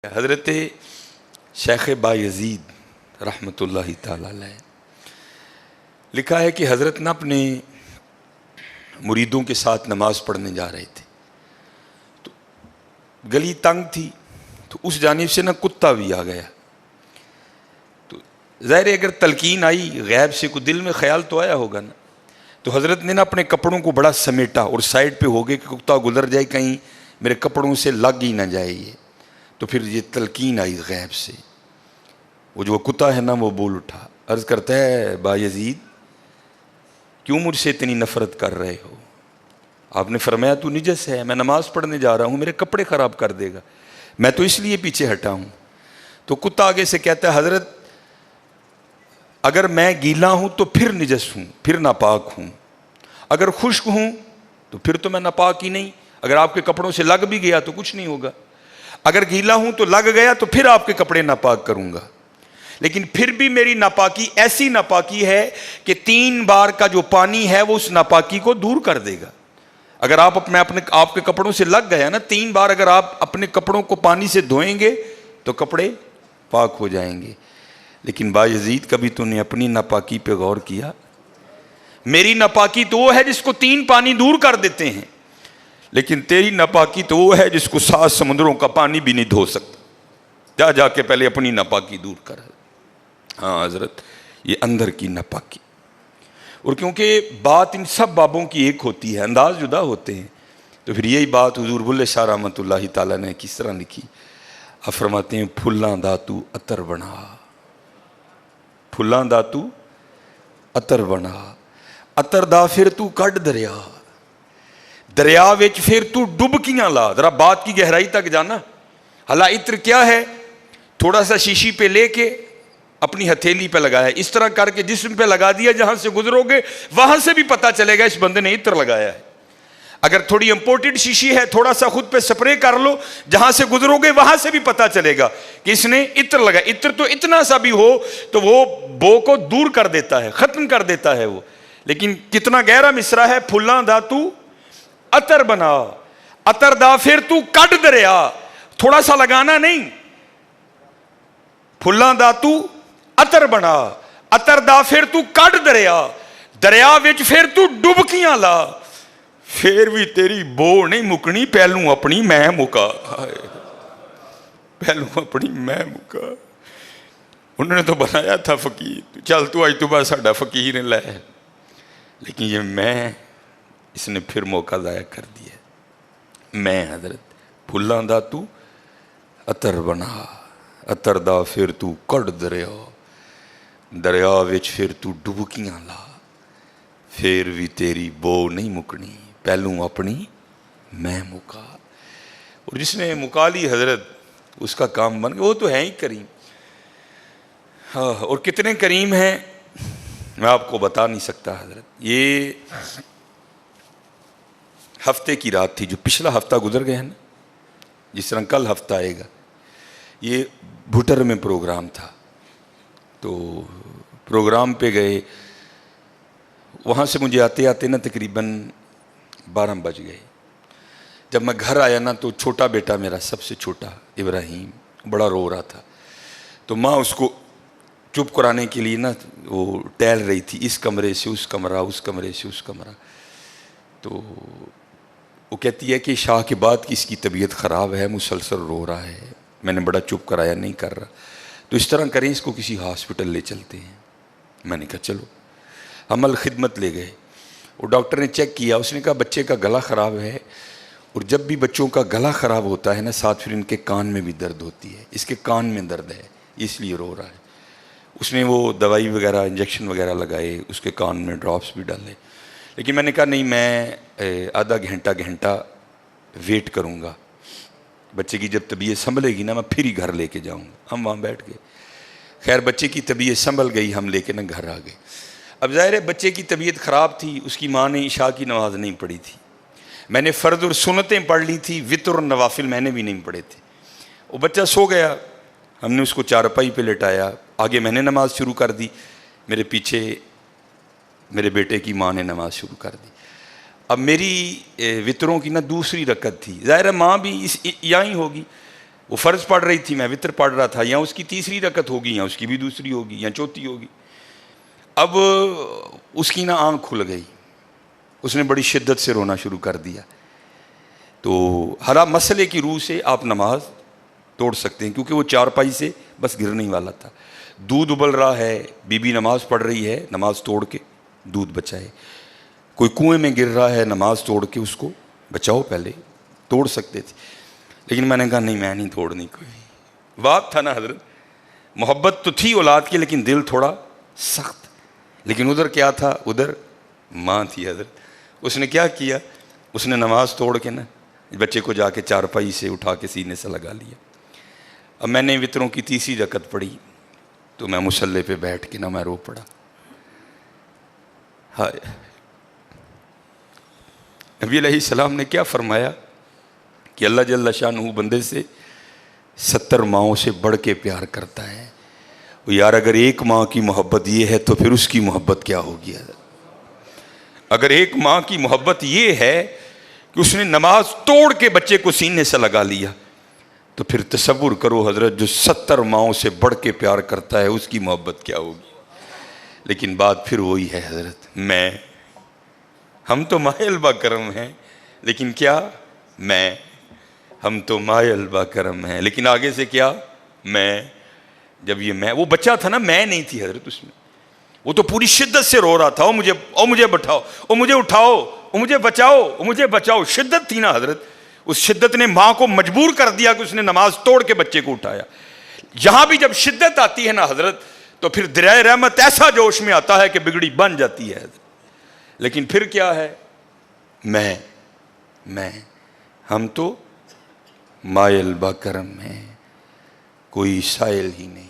حضرت شیخ بایزید رحمۃ اللہ تعالی علیہ لکھا ہے کہ حضرت نے اپنے مریدوں کے ساتھ نماز پڑھنے جا رہے تھے تو گلی تنگ تھی تو اس جانب سے کتا بھی آ گیا. تو ظاہر ہے اگر تلقین آئی غیب سے کوئی دل میں خیال تو آیا ہوگا نا. تو حضرت نے اپنے کپڑوں کو بڑا سمیٹا اور سائڈ پہ ہو گئے کہ کتا گزر جائے کہیں میرے کپڑوں سے لگ ہی نہ جائے یہ. تو پھر یہ تلقین آئی غیب سے. وہ جو کتا ہے نا وہ بول اٹھا, عرض کرتا ہے بایزید کیوں مجھ سے اتنی نفرت کر رہے ہو؟ آپ نے فرمایا تو نجس ہے, میں نماز پڑھنے جا رہا ہوں, میرے کپڑے خراب کر دے گا, میں تو اس لیے پیچھے ہٹا ہوں. تو کتا آگے سے کہتا ہے حضرت اگر میں گیلا ہوں تو پھر نجس ہوں, پھر ناپاک ہوں, اگر خشک ہوں تو پھر تو میں ناپاک ہی نہیں, اگر آپ کے کپڑوں سے لگ بھی گیا تو کچھ نہیں ہوگا, اگر گیلا ہوں تو لگ گیا تو پھر آپ کے کپڑے ناپاک کروں گا. لیکن پھر بھی میری ناپاکی ایسی ناپاکی ہے کہ 3 بار کا جو پانی ہے وہ اس ناپاکی کو دور کر دے گا. اگر آپ کے کپڑوں سے لگ گیا نا 3 بار, اگر آپ اپنے کپڑوں کو پانی سے دھوئیں گے تو کپڑے پاک ہو جائیں گے. لیکن بایزید کبھی تو نے اپنی ناپاکی پہ غور کیا؟ میری ناپاکی تو وہ ہے جس کو 3 پانی دور کر دیتے ہیں, لیکن تیری ناپاکی تو وہ ہے جس کو 7 سمندروں کا پانی بھی نہیں دھو سکتا. جا کے پہلے اپنی ناپاکی دور کر. ہاں حضرت یہ اندر کی ناپاکی. اور کیونکہ بات ان سب بابوں کی ایک ہوتی ہے, انداز جدا ہوتے ہیں, تو پھر یہی بات حضور بلے شاہ رحمۃ اللہ تعالیٰ نے کس طرح لکھی. آپ فرماتے ہیں پھلاں داتو عطر بنا, پھلاں داتو عطر بنا, عطر دا پھر تو کڈ دریا, دریا وچ پھر تو ڈبکیاں لا. ذرا بات کی گہرائی تک جانا. حالا عطر کیا ہے؟ تھوڑا سا شیشی پہ لے کے اپنی ہتھیلی پہ لگایا, اس طرح کر کے جسم پہ لگا دیا, جہاں سے گزرو گے وہاں سے بھی پتا چلے گا اس بندے نے عطر لگایا ہے. اگر تھوڑی امپورٹڈ شیشی ہے تھوڑا سا خود پہ سپرے کر لو, جہاں سے گزرو گے وہاں سے بھی پتا چلے گا کہ اس نے عطر لگایا. عطر تو اتنا سا بھی ہو تو وہ بو کو دور کر دیتا ہے, ختم کر دیتا ہے وہ. لیکن کتنا گہرا مصرع ہے, پھلاں دا تو عطر بنا, عطر دا پھر تو کڈ دریا. تھوڑا سا لگانا نہیں, پھلاں دا تو عطر بنا, عطر دا پھر تو کڈ دریا, دریا وچ پھر تو ڈبکیاں لا, پھر بھی تیری بو نہیں مکنی, پہلوں اپنی میں مکا. پہلوں اپنی میں مکا. انہوں نے تو بنایا تھا فقیر, چل تو آج تو بعد ساڈا فقیر لے, لیکن یہ میں اس نے پھر موقع ضائع کر دیا. میں حضرت پھلاں دا تو عطر بنا, عطر دا پھر تو کڈ دریا, دریا وچ پھر تو ڈبکیاں لا, پھر بھی تیری بو نہیں مکنی, پہلوں اپنی میں مکا. اور جس نے مکا لی حضرت اس کا کام بن گیا. وہ تو ہے ہی کریم. ہاں, اور کتنے کریم ہیں میں آپ کو بتا نہیں سکتا حضرت. یہ ہفتے کی رات تھی, جو پچھلا ہفتہ گزر گیا نا, جس طرح کل ہفتہ آئے گا. یہ بھٹر میں پروگرام تھا, تو پروگرام پہ گئے, وہاں سے مجھے آتے آتے نا تقریباً 12 بج گئے. جب میں گھر آیا نا تو چھوٹا بیٹا میرا, سب سے چھوٹا ابراہیم, بڑا رو رہا تھا. تو ماں اس کو چپ کرانے کے لیے نا وہ ٹہل رہی تھی, اس کمرے سے اس کمرہ, اس کمرے سے اس کمرہ. تو وہ کہتی ہے کہ شاہ کے بعد کی اس کی طبیعت خراب ہے, مسلسل رو رہا ہے, میں نے بڑا چپ کرایا, نہیں کر رہا, تو اس طرح کریں اس کو کسی ہاسپٹل لے چلتے ہیں. میں نے کہا چلو. عمل خدمت لے گئے, اور ڈاکٹر نے چیک کیا, اس نے کہا بچے کا گلا خراب ہے, اور جب بھی بچوں کا گلا خراب ہوتا ہے نا ساتھ پھر ان کے کان میں بھی درد ہوتی ہے, اس کے کان میں درد ہے اس لیے رو رہا ہے. اس نے وہ دوائی وغیرہ انجیکشن وغیرہ لگائے, اس کے کان میں ڈراپس بھی ڈالے. لیکن میں نے کہا نہیں, میں آدھا گھنٹہ ویٹ کروں گا, بچے کی جب طبیعت سنبھلے گی نا میں پھر ہی گھر لے کے جاؤں گا. ہم وہاں بیٹھ گئے. خیر بچے کی طبیعت سنبھل گئی, ہم لے کے نا گھر آ گئے. اب ظاہر ہے بچے کی طبیعت خراب تھی, اس کی ماں نے عشاء کی نماز نہیں پڑھی تھی, میں نے فرض اور سنتیں پڑھ لی تھی, وتر اور نوافل میں نے بھی نہیں پڑھے تھے. وہ بچہ سو گیا, ہم نے اس کو چارپائی پہ لٹایا, آگے میں نے نماز شروع کر دی, میرے پیچھے میرے بیٹے کی ماں نے نماز شروع کر دی. اب میری وطروں کی نا دوسری رکعت تھی, ظاہر ہے ماں بھی یہاں ہی ہوگی, وہ فرض پڑھ رہی تھی، میں وطر پڑھ رہا تھا، یا اس کی تیسری رکعت ہوگی یا اس کی بھی دوسری ہوگی یا چوتھی ہوگی. اب اس کی نا آنکھ کھل گئی، اس نے بڑی شدت سے رونا شروع کر دیا. تو ہر مسئلے کی روح سے آپ نماز توڑ سکتے ہیں، کیونکہ وہ چارپائی سے بس گرنے ہی والا تھا. دودھ ابل رہا ہے، بی بی نماز پڑھ رہی ہے، نماز توڑ کے دودھ بچائے. کوئی کنویں میں گر رہا ہے، نماز توڑ کے اس کو بچاؤ. پہلے توڑ سکتے تھے، لیکن میں نے کہا نہیں، میں نہیں توڑنی. کوئی بات تھا نا حضرت، محبت تو تھی اولاد کی لیکن دل تھوڑا سخت. لیکن ادھر کیا تھا؟ ادھر ماں تھی حضرت. اس نے کیا کیا؟ اس نے نماز توڑ کے نا بچے کو جا کے چارپائی سے اٹھا کے سینے سے لگا لیا. اب میں نے وطروں کی تیسری رکعت پڑھی تو میں مصلی پہ بیٹھ کے نا میں رو پڑا. ہائے، نبی علیہ السلام نے کیا فرمایا کہ اللہ جل شانہ بندے سے 70 ماؤں سے بڑھ کے پیار کرتا ہے. یار اگر ایک ماں کی محبت یہ ہے تو پھر اس کی محبت کیا ہوگی؟ اگر ایک ماں کی محبت یہ ہے کہ اس نے نماز توڑ کے بچے کو سینے سے لگا لیا، تو پھر تصور کرو حضرت، جو 70 ماؤں سے بڑھ کے پیار کرتا ہے اس کی محبت کیا ہوگی؟ لیکن بات پھر وہی ہے حضرت، ہم تو مائل با کرم ہیں، لیکن کیا ہم تو مائل با کرم ہیں، لیکن آگے سے کیا؟ جب یہ وہ بچہ تھا نا، میں نہیں تھی حضرت اس میں. وہ تو پوری شدت سے رو رہا تھا، مجھے بٹھاؤ، مجھے اٹھاؤ، مجھے بچاؤ، مجھے بچاؤ. شدت تھی نا حضرت، اس شدت نے ماں کو مجبور کر دیا کہ اس نے نماز توڑ کے بچے کو اٹھایا. یہاں بھی جب شدت آتی ہے نا حضرت، تو پھر دریائے رحمت ایسا جوش میں آتا ہے کہ بگڑی بن جاتی ہے. لیکن پھر کیا ہے؟ ہم تو مائل با کرم ہیں، کوئی سائل ہی نہیں.